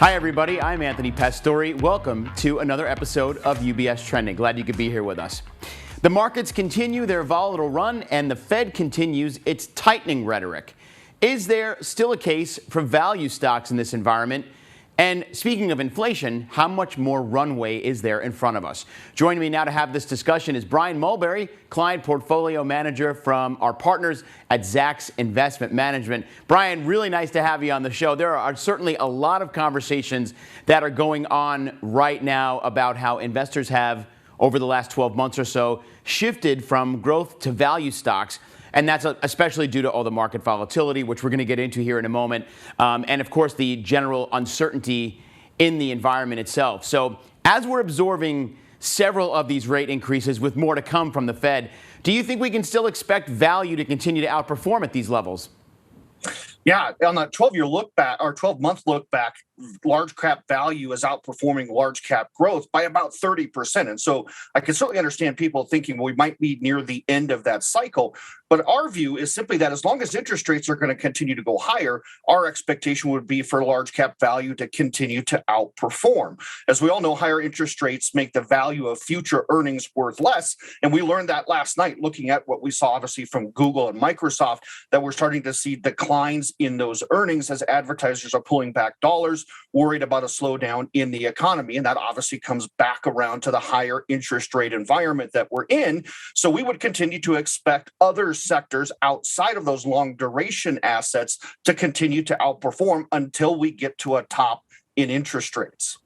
Hi, everybody. I'm Anthony Pastore. Welcome to another episode of UBS Trending. Glad you could be here with us. The markets continue their volatile run, and the Fed continues its tightening rhetoric. Is there still a case for value stocks in this environment? And speaking of inflation, how much more runway is there in front of us? Joining me now to have this discussion is Brian Mulberry, Client Portfolio Manager from our partners at Zacks Investment Management. Brian, really nice to have you on the show. There are certainly a lot of conversations that are going on right now about how investors have, over the last 12 months or so, shifted from growth to value stocks. And that's especially due to all the market volatility, which we're going to get into here in a moment. And of course, the general uncertainty in the environment itself. So as we're absorbing several of these rate increases with more to come from the Fed, do you think we can still expect value to continue to outperform at these levels? Yeah, on a 12-year look back or 12-month look back, large cap value is outperforming large cap growth by about 30%. And so I can certainly understand people thinking, well, we might be near the end of that cycle. But our view is simply that as long as interest rates are going to continue to go higher, our expectation would be for large cap value to continue to outperform. As we all know, higher interest rates make the value of future earnings worth less. And we learned that last night looking at what we saw, obviously, from Google and Microsoft, that we're starting to see declines in those earnings as advertisers are pulling back dollars, worried about a slowdown in the economy. And that obviously comes back around to the higher interest rate environment that we're in. So we would continue to expect other sectors outside of those long duration assets to continue to outperform until we get to a top in interest rates.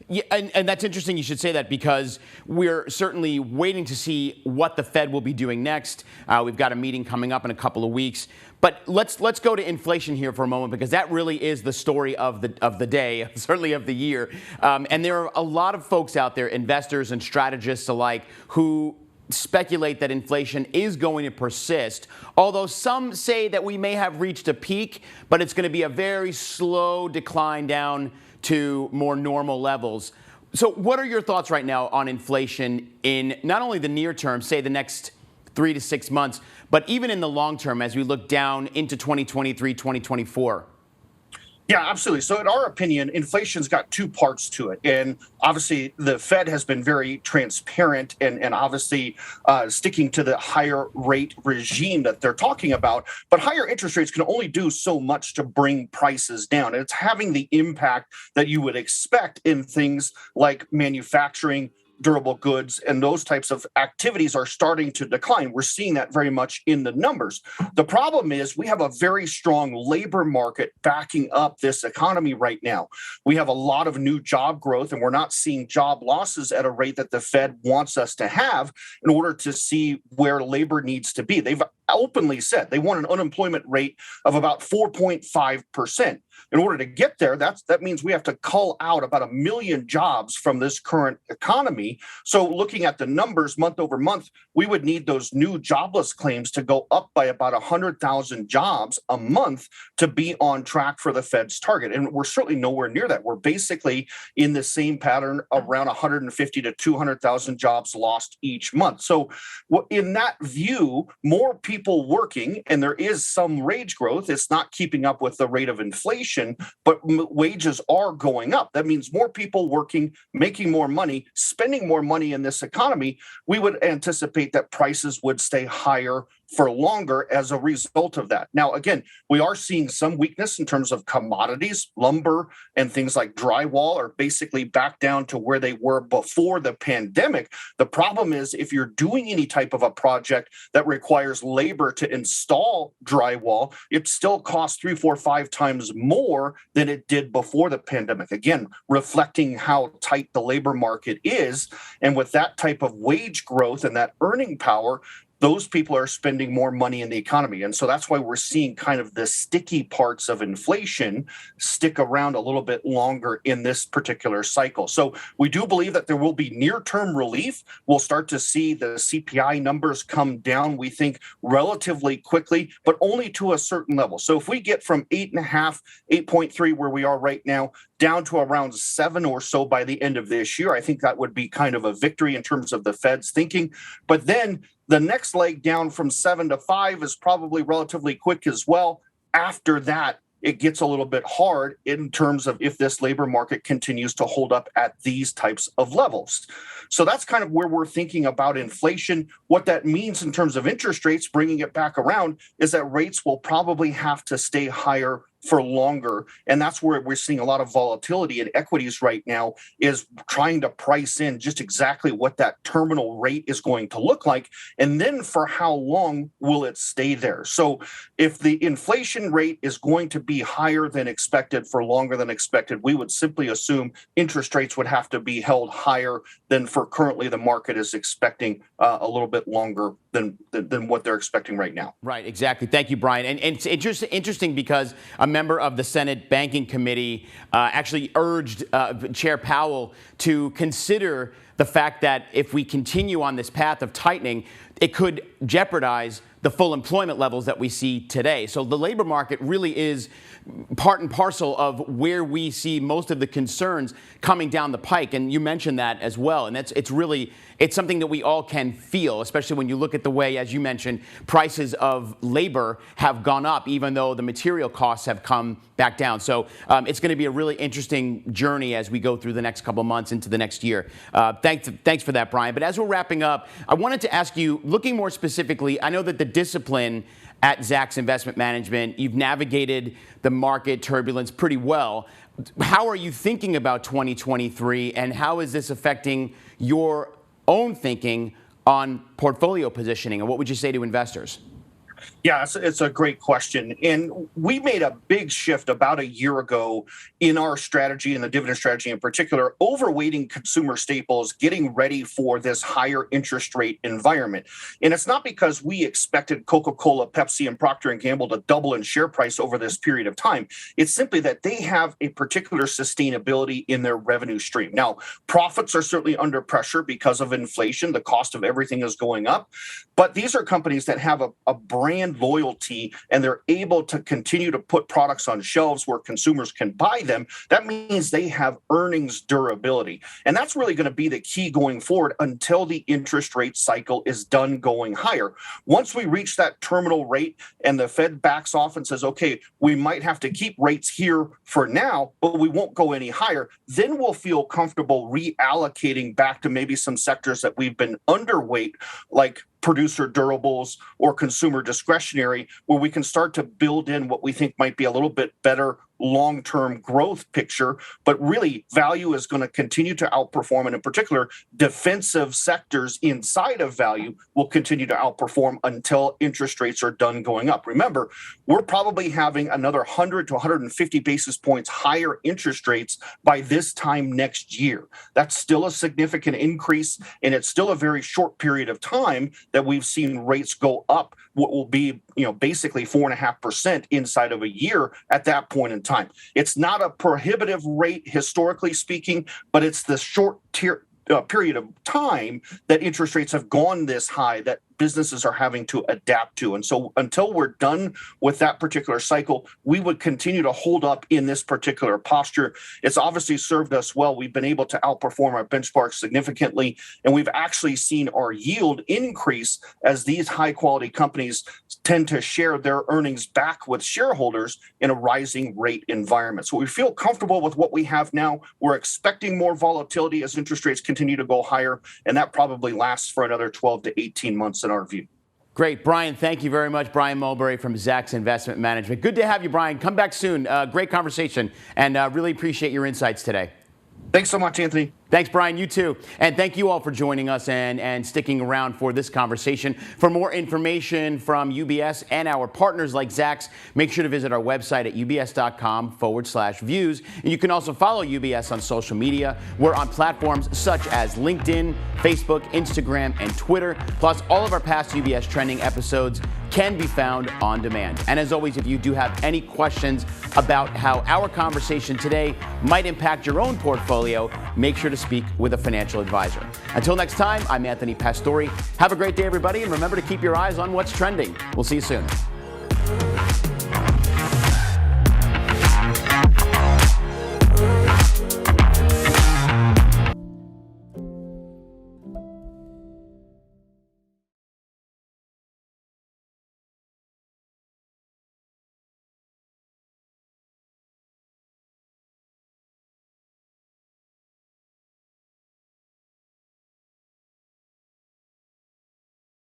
Yeah, and that's interesting you should say that, because we're certainly waiting to see what the Fed will be doing next. We've got a meeting coming up in a couple of weeks. But let's go to inflation here for a moment, because that really is the story of the day, certainly of the year. And there are a lot of folks out there, investors and strategists alike, who speculate that inflation is going to persist, although some say that we may have reached a peak, but it's going to be a very slow decline down to more normal levels. So what are your thoughts right now on inflation in not only the near term, say the next 3 to 6 months, but even in the long term as we look down into 2023, 2024? Yeah, absolutely. So in our opinion, inflation's got two parts to it. And obviously, the Fed has been very transparent and obviously sticking to the higher rate regime that they're talking about. But higher interest rates can only do so much to bring prices down. And it's having the impact that you would expect in things like manufacturing, durable goods, and those types of activities are starting to decline. We're seeing that very much in the numbers. The problem is we have a very strong labor market backing up this economy right now. We have a lot of new job growth, and we're not seeing job losses at a rate that the Fed wants us to have in order to see where labor needs to be. They've openly said they want an unemployment rate of about 4.5%. In order to get there, that means we have to cull out about 1 million jobs from this current economy. So looking at the numbers month over month, we would need those new jobless claims to go up by about 100,000 jobs a month to be on track for the Fed's target. And we're certainly nowhere near that. We're basically in the same pattern, around 150 to 200,000 jobs lost each month. So in that view, more people working, and there is some wage growth. It's not keeping up with the rate of inflation, but wages are going up. That means more people working, making more money, spending more money in this economy. We would anticipate that prices would stay higher for longer as a result of that. Now, again, we are seeing some weakness in terms of commodities. Lumber and things like drywall are basically back down to where they were before the pandemic. The problem is if you're doing any type of a project that requires labor to install drywall, it still costs 3, 4, 5 times more than it did before the pandemic. Again, reflecting how tight the labor market is. And with that type of wage growth and that earning power, those people are spending more money in the economy. And so that's why we're seeing kind of the sticky parts of inflation stick around a little bit longer in this particular cycle. So we do believe that there will be near-term relief. We'll start to see the CPI numbers come down, we think, relatively quickly, but only to a certain level. So if we get from 8.5, 8.3, where we are right now, down to around 7 or so by the end of this year, I think that would be kind of a victory in terms of the Fed's thinking. But then the next leg down from 7 to 5 is probably relatively quick as well. After that, it gets a little bit hard in terms of if this labor market continues to hold up at these types of levels. So that's kind of where we're thinking about inflation. What that means in terms of interest rates, bringing it back around, is that rates will probably have to stay higher for longer. And that's where we're seeing a lot of volatility in equities right now, is trying to price in just exactly what that terminal rate is going to look like. And then for how long will it stay there? So if the inflation rate is going to be higher than expected for longer than expected, we would simply assume interest rates would have to be held higher than for currently the market is expecting a little bit longer than what they're expecting right now. Right, exactly. Thank you, Brian. And it's interesting because a member of the Senate Banking Committee actually urged Chair Powell to consider the fact that if we continue on this path of tightening, it could jeopardize the full employment levels that we see today. So the labor market really is part and parcel of where we see most of the concerns coming down the pike. And you mentioned that as well. And it's something that we all can feel, especially when you look at the way, as you mentioned, prices of labor have gone up, even though the material costs have come back down. So it's going to be a really interesting journey as we go through the next couple of months into the next year. Thanks for that, Brian. But as we're wrapping up, I wanted to ask you, looking more specifically, I know that the discipline at Zacks Investment Management, you've navigated the market turbulence pretty well. How are you thinking about 2023, and how is this affecting your own thinking on portfolio positioning, and what would you say to investors? Yeah, it's a great question. And we made a big shift about a year ago in our strategy, and the dividend strategy in particular, overweighting consumer staples, getting ready for this higher interest rate environment. And it's not because we expected Coca-Cola, Pepsi, and Procter & Gamble to double in share price over this period of time. It's simply that they have a particular sustainability in their revenue stream. Now, profits are certainly under pressure because of inflation. The cost of everything is going up. But these are companies that have a brand loyalty, and they're able to continue to put products on shelves where consumers can buy them. That means they have earnings durability. And that's really going to be the key going forward until the interest rate cycle is done going higher. Once we reach that terminal rate and the Fed backs off and says, okay, we might have to keep rates here for now, but we won't go any higher, then we'll feel comfortable reallocating back to maybe some sectors that we've been underweight, like producer durables or consumer discretionary, where we can start to build in what we think might be a little bit better long-term growth picture. But really, value is going to continue to outperform, and in particular, defensive sectors inside of value will continue to outperform until interest rates are done going up. Remember, we're probably having another 100 to 150 basis points higher interest rates by this time next year. That's still a significant increase, and it's still a very short period of time that we've seen rates go up what will be, basically 4.5% inside of a year at that point in time. It's not a prohibitive rate, historically speaking, but it's the short period of time that interest rates have gone this high that businesses are having to adapt to. And so until we're done with that particular cycle, we would continue to hold up in this particular posture. It's obviously served us well. We've been able to outperform our benchmarks significantly, and we've actually seen our yield increase as these high quality companies tend to share their earnings back with shareholders in a rising rate environment. So we feel comfortable with what we have now. We're expecting more volatility as interest rates continue to go higher, and that probably lasts for another 12 to 18 months in our view. Great. Brian, thank you very much. Brian Mulberry from Zacks Investment Management. Good to have you, Brian. Come back soon. Great conversation, and really appreciate your insights today. Thanks so much, Anthony. Thanks, Brian. You too. And thank you all for joining us and sticking around for this conversation. For more information from UBS and our partners like Zacks, make sure to visit our website at ubs.com/views. And you can also follow UBS on social media. We're on platforms such as LinkedIn, Facebook, Instagram, and Twitter. Plus, all of our past UBS Trending episodes can be found on demand. And as always, if you do have any questions about how our conversation today might impact your own portfolio, make sure to speak with a financial advisor. Until next time, I'm Anthony Pastore. Have a great day, everybody, and remember to keep your eyes on what's trending. We'll see you soon.